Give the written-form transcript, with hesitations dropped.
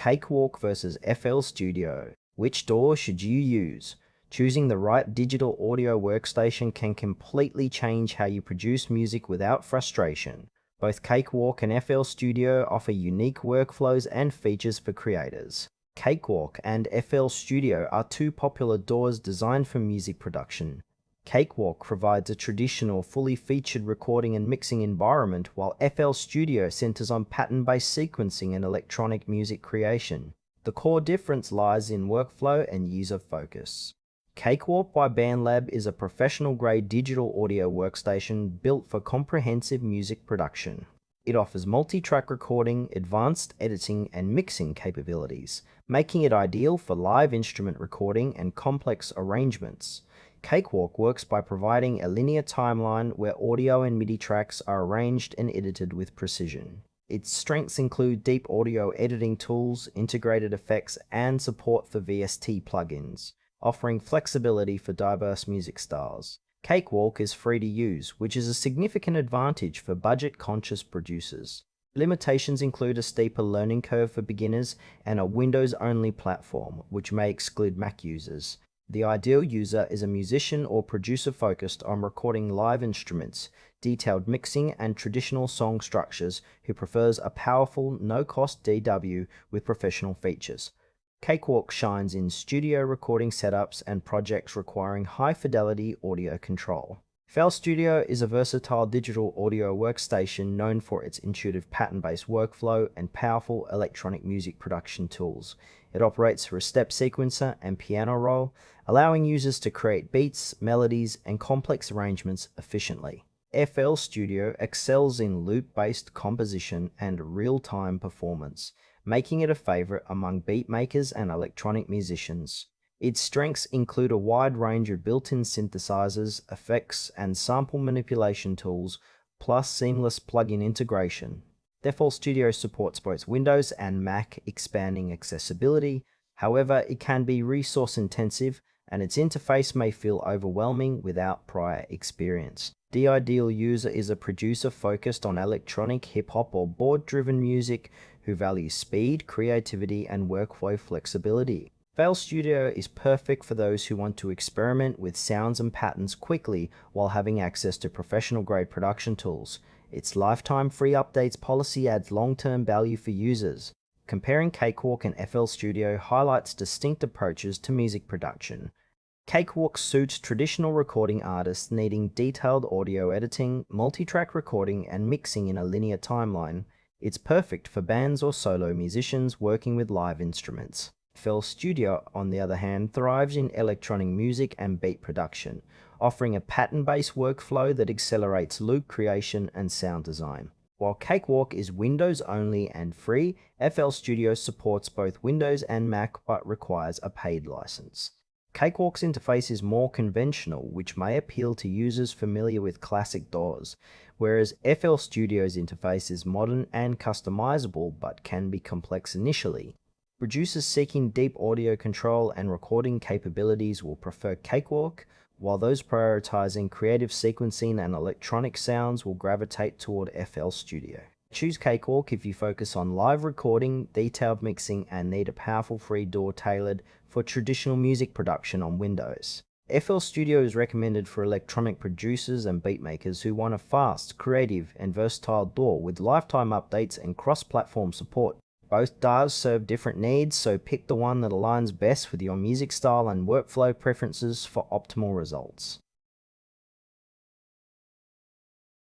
Cakewalk versus FL Studio. Which DAW should you use? Choosing the right digital audio workstation can completely change how you produce music without frustration. Both Cakewalk and FL Studio offer unique workflows and features for creators. Cakewalk and FL Studio are two popular DAWs designed for music production. Cakewalk provides a traditional, fully featured recording and mixing environment, while FL Studio centers on pattern-based sequencing and electronic music creation. The core difference lies in workflow and user focus. Cakewalk by BandLab is a professional-grade digital audio workstation built for comprehensive music production. It offers multi-track recording, advanced editing, and mixing capabilities, making it ideal for live instrument recording and complex arrangements. Cakewalk works by providing a linear timeline where audio and MIDI tracks are arranged and edited with precision. Its strengths include deep audio editing tools, integrated effects, and support for VST plugins, offering flexibility for diverse music styles. Cakewalk is free to use, which is a significant advantage for budget-conscious producers. Limitations include a steeper learning curve for beginners and a Windows-only platform, which may exclude Mac users. The ideal user is a musician or producer focused on recording live instruments, detailed mixing, and traditional song structures who prefers a powerful, no-cost DAW with professional features. Cakewalk shines in studio recording setups and projects requiring high-fidelity audio control. FL Studio is a versatile digital audio workstation known for its intuitive pattern-based workflow and powerful electronic music production tools. It operates through a step sequencer and piano roll, allowing users to create beats, melodies, and complex arrangements efficiently. FL Studio excels in loop-based composition and real-time performance, making it a favorite among beat makers and electronic musicians. Its strengths include a wide range of built-in synthesizers, effects, and sample manipulation tools, plus seamless plugin integration. FL Studio supports both Windows and Mac, expanding accessibility. However, it can be resource-intensive, and its interface may feel overwhelming without prior experience. The ideal user is a producer focused on electronic, hip-hop, or board-driven music who values speed, creativity, and workflow flexibility. FL Studio is perfect for those who want to experiment with sounds and patterns quickly while having access to professional-grade production tools. Its lifetime free updates policy adds long-term value for users. Comparing Cakewalk and FL Studio highlights distinct approaches to music production. Cakewalk suits traditional recording artists needing detailed audio editing, multi-track recording, and mixing in a linear timeline. It's perfect for bands or solo musicians working with live instruments. FL Studio, on the other hand, thrives in electronic music and beat production, offering a pattern-based workflow that accelerates loop creation and sound design. While Cakewalk is Windows-only and free, FL Studio supports both Windows and Mac but requires a paid license. Cakewalk's interface is more conventional, which may appeal to users familiar with classic DAWs, whereas FL Studio's interface is modern and customizable but can be complex initially. Producers seeking deep audio control and recording capabilities will prefer Cakewalk, while those prioritizing creative sequencing and electronic sounds will gravitate toward FL Studio. Choose Cakewalk if you focus on live recording, detailed mixing, and need a powerful free DAW tailored for traditional music production on Windows. FL Studio is recommended for electronic producers and beatmakers who want a fast, creative, and versatile DAW with lifetime updates and cross-platform support. Both DAWs serve different needs, so pick the one that aligns best with your music style and workflow preferences for optimal results.